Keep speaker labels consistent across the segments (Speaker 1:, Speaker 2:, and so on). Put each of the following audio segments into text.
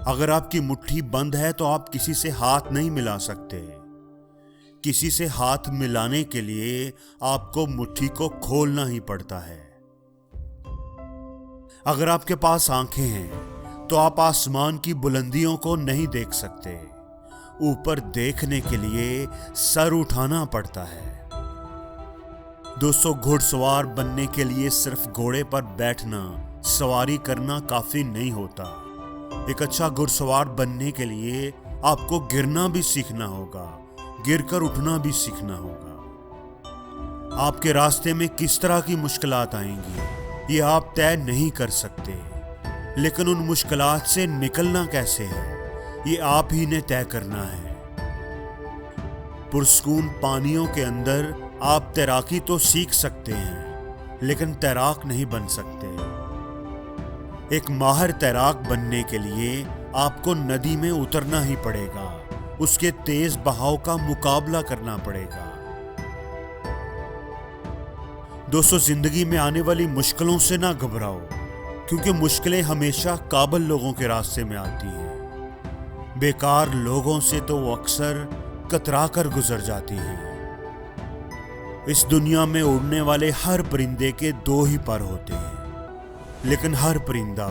Speaker 1: अगर आपकी मुट्ठी बंद है तो आप किसी से हाथ नहीं मिला सकते। किसी से हाथ मिलाने के लिए आपको मुट्ठी को खोलना ही पड़ता है। अगर आपके पास आंखें हैं तो आप आसमान की बुलंदियों को नहीं देख सकते। ऊपर देखने के लिए सर उठाना पड़ता है। दोस्तों, घुड़सवार बनने के लिए सिर्फ घोड़े पर बैठना, सवारी करना काफी नहीं होता। एक अच्छा घुड़सवार बनने के लिए आपको गिरना भी सीखना होगा, गिरकर उठना भी सीखना होगा। आपके रास्ते में किस तरह की मुश्किलात आएंगी ये आप तय नहीं कर सकते, लेकिन उन मुश्किलात से निकलना कैसे है ये आप ही ने तय करना है। पुरस्कून पानियों के अंदर आप तैराकी तो सीख सकते हैं, लेकिन तैराक नहीं बन सकते। एक माहिर तैराक बनने के लिए आपको नदी में उतरना ही पड़ेगा, उसके तेज बहाव का मुकाबला करना पड़ेगा। दोस्तों, जिंदगी में आने वाली मुश्किलों से ना घबराओ, क्योंकि मुश्किलें हमेशा काबिल लोगों के रास्ते में आती हैं। बेकार लोगों से तो वो अक्सर कतरा कर गुजर जाती हैं। इस दुनिया में उड़ने वाले हर परिंदे के दो ही पर होते हैं, लेकिन हर परिंदा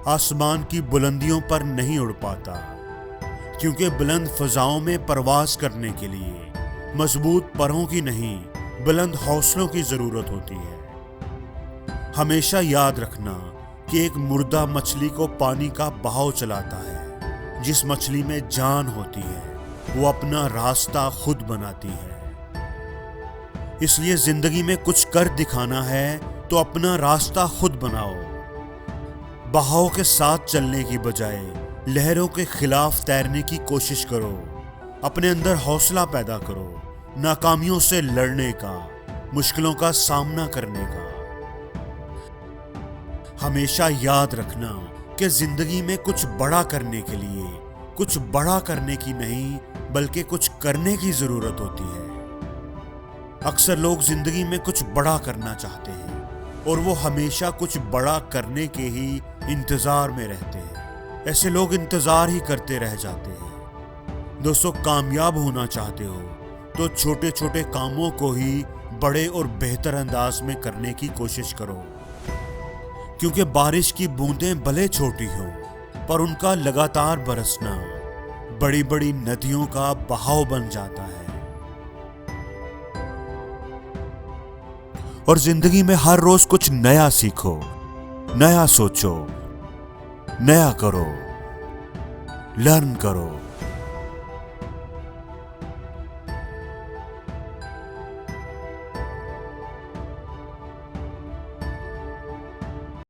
Speaker 1: आसमान की बुलंदियों पर नहीं उड़ पाता, क्योंकि बुलंद फजाओं में परवाज करने के लिए मजबूत परों की नहीं, बुलंद हौसलों की जरूरत होती है। हमेशा याद रखना कि एक मुर्दा मछली को पानी का बहाव चलाता है। जिस मछली में जान होती है वो अपना रास्ता खुद बनाती है। इसलिए जिंदगी में कुछ कर दिखाना है तो अपना रास्ता खुद बनाओ। बहाव के साथ चलने की बजाय लहरों के खिलाफ तैरने की कोशिश करो। अपने अंदर हौसला पैदा करो, नाकामियों से लड़ने का, मुश्किलों का सामना करने का। हमेशा याद रखना कि जिंदगी में कुछ बड़ा करने के लिए कुछ बड़ा करने की नहीं, बल्कि कुछ करने की जरूरत होती है। अक्सर लोग जिंदगी में कुछ बड़ा करना चाहते हैं और वो हमेशा कुछ बड़ा करने के ही इंतजार में रहते हैं। ऐसे लोग इंतजार ही करते रह जाते हैं। दोस्तों, कामयाब होना चाहते हो तो छोटे छोटे कामों को ही बड़े और बेहतर अंदाज में करने की कोशिश करो, क्योंकि बारिश की बूंदें भले छोटी हो पर उनका लगातार बरसना बड़ी बड़ी नदियों का बहाव बन जाता है। और जिंदगी में हर रोज कुछ नया सीखो, नया सोचो, नया करो, लर्न करो।